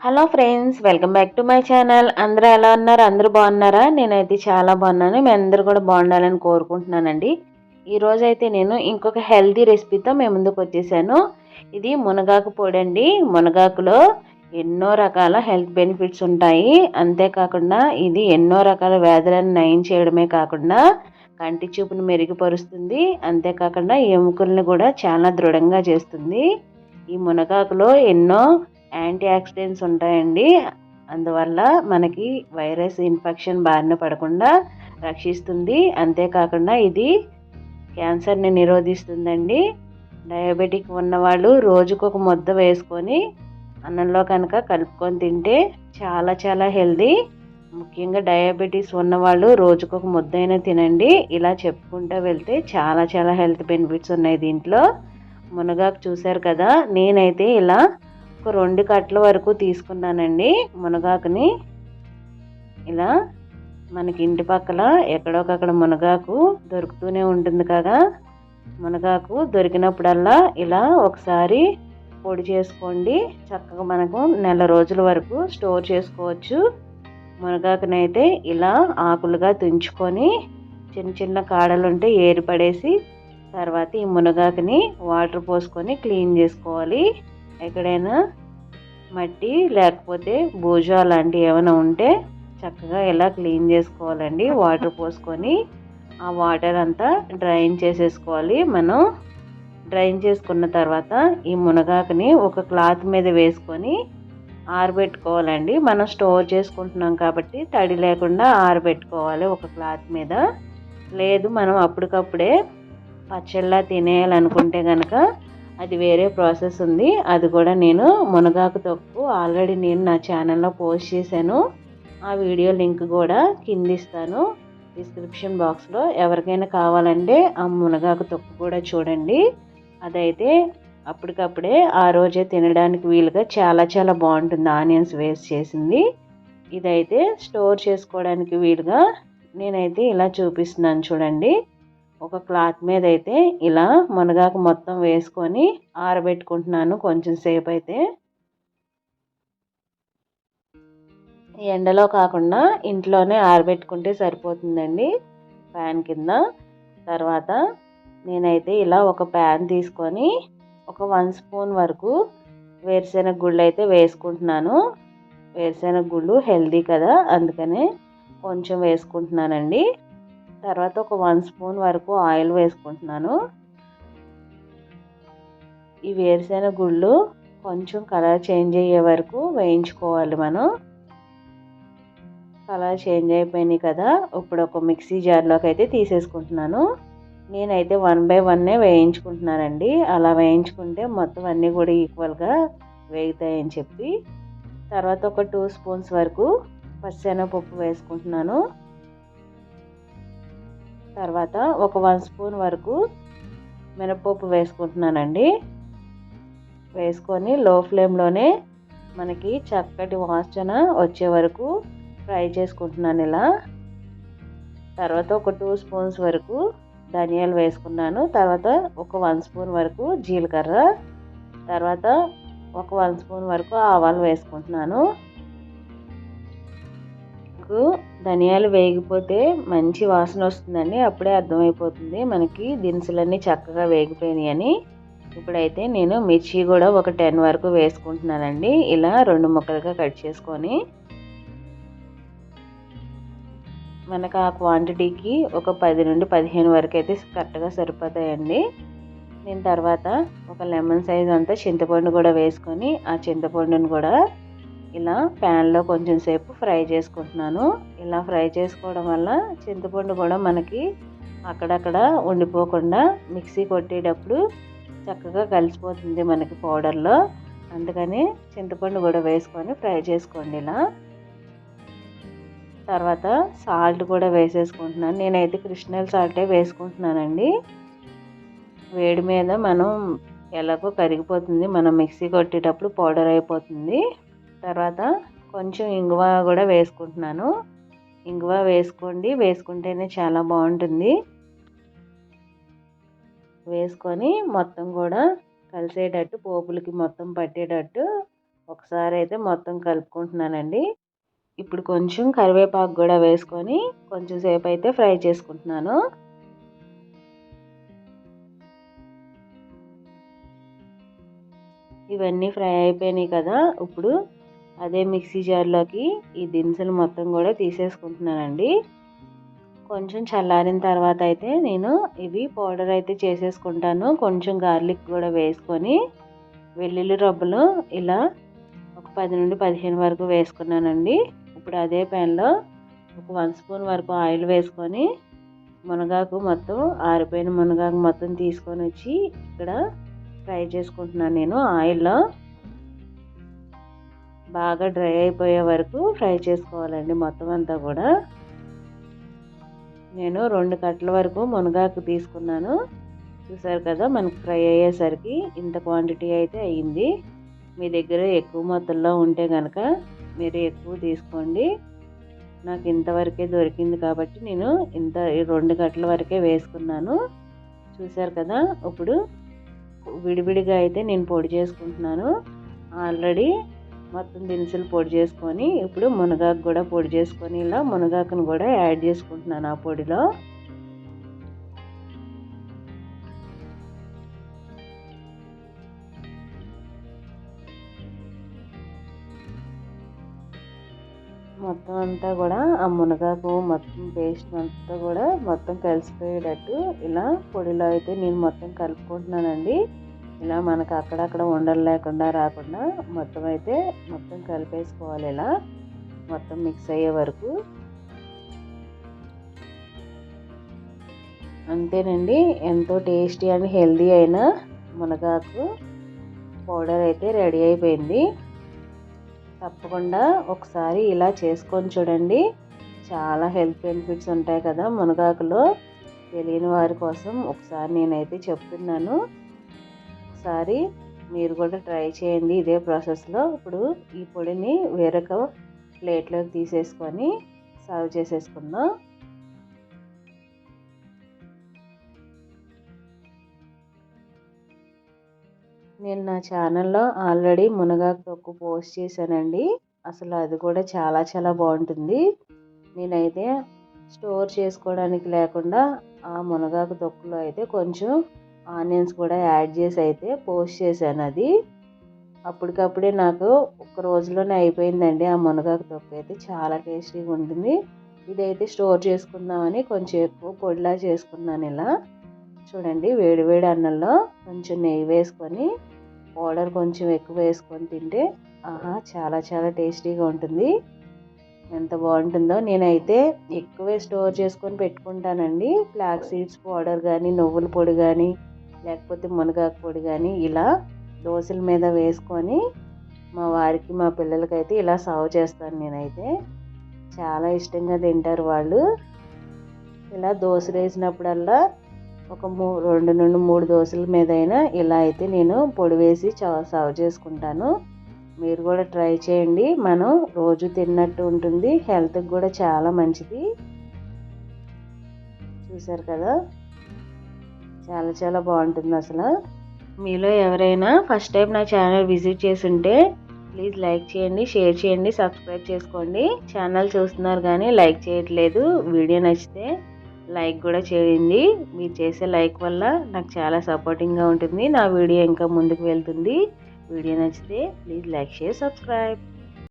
Hello friends, welcome back to my channel. అందరూ ఎలా ఉన్నారు? అందరూ బాగున్నారా? నేనైతే చాలా బాగున్నాను. మీ అందరూ కూడా బాగుండాలని కోరుకుంటున్నానండి. ఈరోజైతే నేను ఇంకొక హెల్తీ రెసిపీతో మీ ముందుకు వచ్చేసాను. ఇది మునగాకు పొడి అండి. మునగాకులో ఎన్నో రకాల హెల్త్ బెనిఫిట్స్ ఉంటాయి. అంతేకాకుండా ఇది ఎన్నో రకాల వ్యాధులను నయం చేయడమే కాకుండా కంటి చూపును మెరుగుపరుస్తుంది. అంతేకాకుండా ఎముకలను కూడా చాలా దృఢంగా చేస్తుంది. ఈ మునగాకులో ఎన్నో యాంటీ ఆక్సిడెంట్స్ ఉంటాయండి. అందువల్ల మనకి వైరస్ ఇన్ఫెక్షన్ బారిన పడకుండా రక్షిస్తుంది. అంతేకాకుండా ఇది క్యాన్సర్ని నిరోధిస్తుందండి. డయాబెటిక్ ఉన్నవాళ్ళు రోజుకొక ముద్ద వేసుకొని అన్నంలో కనుక కలుపుకొని తింటే చాలా చాలా హెల్దీ. ముఖ్యంగా డయాబెటీస్ ఉన్నవాళ్ళు రోజుకొక ముద్దైనా తినండి. ఇలా చెప్పుకుంటూ వెళ్తే చాలా చాలా హెల్త్ బెనిఫిట్స్ ఉన్నాయి దీంట్లో. మునగాకు చూశారు కదా, నేనైతే ఇలా ఒక 2 కట్టల వరకు తీసుకున్నానండి మునగాకుని. ఇలా మనకి ఇంటి పక్కల ఎక్కడొకక్కడ మునగాకు దొరుకుతూనే ఉంటుంది కదా. మునగాకు దొరికినప్పుడల్లా ఇలా ఒకసారి పొడి చేసుకోండి. చక్కగా మనకు నెల రోజుల వరకు స్టోర్ చేసుకోవచ్చు. మునగాకునైతే ఇలా ఆకులుగా తుంచుకొని చిన్న చిన్న కాడలు ఉంటే ఏరిపడేసి తర్వాత ఈ మునగాకుని వాటర్ పోసుకొని క్లీన్ చేసుకోవాలి. ఎక్కడైనా మట్టి లేకపోతే బూజు అలాంటివి ఏమైనా ఉంటే చక్కగా ఇలా క్లీన్ చేసుకోవాలండి. వాటర్ పోసుకొని ఆ వాటర్ అంతా డ్రైన్ చేసేసుకోవాలి. మనం డ్రైన్ చేసుకున్న తర్వాత ఈ మునగాకుని ఒక క్లాత్ మీద వేసుకొని ఆరబెట్టుకోవాలండి. మనం స్టోర్ చేసుకుంటున్నాం కాబట్టి తడి లేకుండా ఆరబెట్టుకోవాలి ఒక క్లాత్ మీద. లేదు మనం అప్పటికప్పుడే పచ్చళ్ళ తినేయాలనుకుంటే కనుక అది వేరే ప్రాసెస్ ఉంది. అది కూడా నేను మునగాకు తొక్కు ఆల్రెడీ నేను నా ఛానల్లో పోస్ట్ చేశాను. ఆ వీడియో లింక్ కూడా కింద ఇస్తాను డిస్క్రిప్షన్ బాక్స్లో. ఎవరికైనా కావాలంటే ఆ మునగాకు తొక్కు కూడా చూడండి. అదైతే అప్పటికప్పుడే ఆ రోజే తినడానికి వీలుగా చాలా చాలా బాగుంటుంది. ఆనియన్స్ వేస్ట్ చేసింది. ఇదైతే స్టోర్ చేసుకోవడానికి వీలుగా నేనైతే ఇలా చూపిస్తున్నాను చూడండి. ఒక క్లాత్ మీద అయితే ఇలా మునగాకు మొత్తం వేసుకొని ఆరబెట్టుకుంటున్నాను కొంచెం సేపు. అయితే ఎండలో కాకుండా ఇంట్లోనే ఆరబెట్టుకుంటే సరిపోతుందండి ప్యాన్ కింద. తర్వాత నేనైతే ఇలా ఒక ప్యాన్ తీసుకొని ఒక 1 స్పూన్ వరకు వేరుశెనగ గుళ్ళు అయితే వేసుకుంటున్నాను. వేరుశెనగ గుళ్ళు హెల్దీ కదా, అందుకనే కొంచెం వేసుకుంటున్నానండి. తర్వాత ఒక 1 స్పూన్ వరకు ఆయిల్ వేసుకుంటున్నాను. ఈ వేరుశెనగ గుళ్ళు కొంచెం కలర్ చేంజ్ అయ్యే వరకు వేయించుకోవాలి మనం. కలర్ చేంజ్ అయిపోయినాయి కదా, ఇప్పుడు ఒక మిక్సీ జార్లోకి అయితే తీసేసుకుంటున్నాను. నేనైతే 1 బై 1 వేయించుకుంటున్నానండి. అలా వేయించుకుంటే మొత్తం అన్నీ కూడా ఈక్వల్గా వేగుతాయని చెప్పి. తర్వాత ఒక 2 స్పూన్స్ వరకు పచ్చిశనగపప్పు వేసుకుంటున్నాను. తర్వాత ఒక 1 స్పూన్ వరకు మినపప్పు వేసుకుంటున్నానండి. వేసుకొని లో ఫ్లేమ్లోనే మనకి చక్కటి వాసన వచ్చే వరకు ఫ్రై చేసుకుంటున్నాను ఇలా. తర్వాత ఒక 2 స్పూన్స్ వరకు ధనియాలు వేసుకున్నాను. తర్వాత ఒక 1 స్పూన్ వరకు జీలకర్ర, తర్వాత ఒక 1 స్పూన్ వరకు ఆవాలు వేసుకుంటున్నాను. ధనియాలు వేగిపోతే మంచి వాసన వస్తుందండి. అప్పుడే అర్థమైపోతుంది మనకి దినుసులన్నీ చక్కగా వేగిపోయినాయి అని. ఇప్పుడైతే నేను మిర్చి కూడా ఒక 10 వరకు వేసుకుంటున్నానండి. ఇలా 2 ముక్కలుగా కట్ చేసుకొని మనకు ఆ క్వాంటిటీకి ఒక 10 నుండి 15 వరకు అయితే కరెక్ట్గా సరిపోతాయండి. నేను తర్వాత ఒక లెమన్ సైజ్ అంతా చింతపండు కూడా వేసుకొని ఆ చింతపండును కూడా ఇలా ప్యాన్లో కొంచెం సేపు ఫ్రై చేసుకుంటున్నాను. ఇలా ఫ్రై చేసుకోవడం వల్ల చింతపండు కూడా మనకి అక్కడక్కడ ఉండిపోకుండా మిక్సీ కొట్టేటప్పుడు చక్కగా కలిసిపోతుంది మనకి పౌడర్లో. అందుకని చింతపండు కూడా వేసుకొని ఫ్రై చేసుకోండి ఇలా. తర్వాత సాల్ట్ కూడా వేసేసుకుంటున్నాను. నేనైతే కృష్ణల్ సాల్టే వేసుకుంటున్నానండి. వేడి మీద మనం ఎలాగో కరిగిపోతుంది, మనం మిక్సీ కొట్టేటప్పుడు పౌడర్ అయిపోతుంది. తర్వాత కొంచెం ఇంగువ కూడా వేసుకుంటున్నాను. ఇంగువ వేసుకోండి, వేసుకుంటేనే చాలా బాగుంటుంది. వేసుకొని మొత్తం కూడా కలిసేటట్టు పోపులకి మొత్తం పట్టేటట్టు ఒకసారి అయితే మొత్తం కలుపుకుంటున్నానండి. ఇప్పుడు కొంచెం కరివేపాకు కూడా వేసుకొని కొంచెం సేపు అయితే ఫ్రై చేసుకుంటున్నాను. ఇవన్నీ ఫ్రై అయిపోయినాయి కదా. ఇప్పుడు అదే మిక్సీ జార్లోకి ఈ దినుసులు మొత్తం కూడా తీసేసుకుంటున్నానండి. కొంచెం చల్లారిన తర్వాత అయితే నేను ఇవి పౌడర్ అయితే చేసేసుకుంటాను. కొంచెం గార్లిక్ కూడా వేసుకొని వెల్లుల్లి రబ్బలు ఇలా ఒక 10 నుండి 15 వరకు వేసుకున్నానండి. ఇప్పుడు అదే ప్యాన్లో ఒక 1 స్పూన్ వరకు ఆయిల్ వేసుకొని మునగాకు మొత్తం ఆరిపోయిన మునగాకు మొత్తం తీసుకొని వచ్చి ఇక్కడ ఫ్రై చేసుకుంటున్నాను. నేను ఆయిల్లో బాగా డ్రై అయిపోయే వరకు ఫ్రై చేసుకోవాలండి మొత్తం అంతా కూడా. నేను 2 కట్టల వరకు మునగాకు తీసుకున్నాను. చూసారు కదా, మనకు ఫ్రై అయ్యేసరికి ఇంత క్వాంటిటీ అయితే అయ్యింది. మీ దగ్గర ఎక్కువ మొత్తంలో ఉంటే కనుక మీరు ఎక్కువ తీసుకోండి. నాకు ఇంతవరకే దొరికింది కాబట్టి నేను ఇంత 2 కట్టల వరకే వేసుకున్నాను. చూసారు కదా, ఇప్పుడు విడివిడిగా అయితే నేను పొడి చేసుకుంటున్నాను. ఆల్రెడీ మొత్తం దినుసులు పొడి చేసుకొని ఇప్పుడు మునగాకు కూడా పొడి చేసుకొని ఇలా మునగాకును కూడా యాడ్ చేసుకుంటున్నాను ఆ పొడిలో. మొత్తం అంతా కూడా ఆ మునగాకు మొత్తం పేస్ట్ అంతా కూడా మొత్తం కలిసిపోయేటట్టు ఇలా పొడిలో అయితే నేను మొత్తం కలుపుకుంటున్నానండి. ఇలా మనకు అక్కడక్కడ ఉండలు లేకుండా రాకుండా మొత్తం కలిపేసుకోవాలి. ఇలా మొత్తం మిక్స్ అయ్యే వరకు. అంతేనండి, ఎంతో టేస్టీ అండ్ హెల్దీ అయిన మునగాకు పౌడర్ అయితే రెడీ అయిపోయింది. తప్పకుండా ఒకసారి ఇలా చేసుకొని చూడండి. చాలా హెల్త్ బెనిఫిట్స్ ఉంటాయి కదా మునగాకులో. తెలియని వారి కోసం ఒకసారి నేనైతే చెప్తున్నాను. ఒకసారి మీరు కూడా ట్రై చేయండి ఇదే ప్రాసెస్లో. ఇప్పుడు ఈ పొడిని వేరొక ప్లేట్లోకి తీసేసుకొని సర్వ్ చేసేసుకుందాం. నేను నా ఛానల్లో ఆల్రెడీ మునగాకు తొక్కు పోస్ట్ చేశానండి. అసలు అది కూడా చాలా చాలా బాగుంటుంది. నేనైతే స్టోర్ చేసుకోవడానికి లేకుండా ఆ మునగాకు తొక్కులో అయితే కొంచెం ఆనియన్స్ కూడా యాడ్ చేసి అయితే పోస్ట్ చేశాను. అది అప్పటికప్పుడే నాకు ఒక రోజులోనే అయిపోయిందండి. ఆ మునగాకు తొక్కు అయితే చాలా టేస్టీగా ఉంటుంది. ఇదైతే స్టోర్ చేసుకుందామని కొంచెం ఎక్కువ పొడిలా చేసుకున్నాను. ఇలా చూడండి, వేడివేడి అన్నంలో కొంచెం నెయ్యి వేసుకొని పౌడర్ కొంచెం ఎక్కువ వేసుకొని తింటే ఆహా, చాలా చాలా టేస్టీగా ఉంటుంది. ఎంత బాగుంటుందో. నేనైతే ఎక్కువే స్టోర్ చేసుకొని పెట్టుకుంటానండి. ఫ్లాక్ సీడ్స్ పౌడర్ కానీ, నువ్వుల పొడి కానీ, లేకపోతే మునగాకు పొడి కానీ ఇలా దోశల మీద వేసుకొని మా వారికి మా పిల్లలకైతే ఇలా సర్వ్ చేస్తాను. నేనైతే చాలా ఇష్టంగా తింటారు వాళ్ళు. ఇలా దోశలు వేసినప్పుడల్లా ఒక 2 నుండి 3 దోశల మీద అయినా ఇలా అయితే నేను పొడి వేసి సర్వ్ చేసుకుంటాను. మీరు కూడా ట్రై చేయండి. మనం రోజు తిన్నట్టు ఉంటుంది, హెల్త్కి కూడా చాలా మంచిది. చూసారు కదా, చాలా చాలా బాగుంటుంది అసలు. మీలో ఎవరైనా ఫస్ట్ టైం నా ఛానల్ విజిట్ చేసి ఉంటే ప్లీజ్ లైక్ చేయండి, షేర్ చేయండి, సబ్స్క్రైబ్ చేసుకోండి. ఛానల్ చూస్తున్నారు కానీ లైక్ చేయట్లేదు. వీడియో నచ్చితే లైక్ కూడా చేయండి. మీరు చేసే లైక్ వల్ల నాకు చాలా సపోర్టింగ్గా ఉంటుంది. నా వీడియో ఇంకా ముందుకు వెళ్తుంది. వీడియో నచ్చితే ప్లీజ్ లైక్, షేర్, సబ్స్క్రైబ్.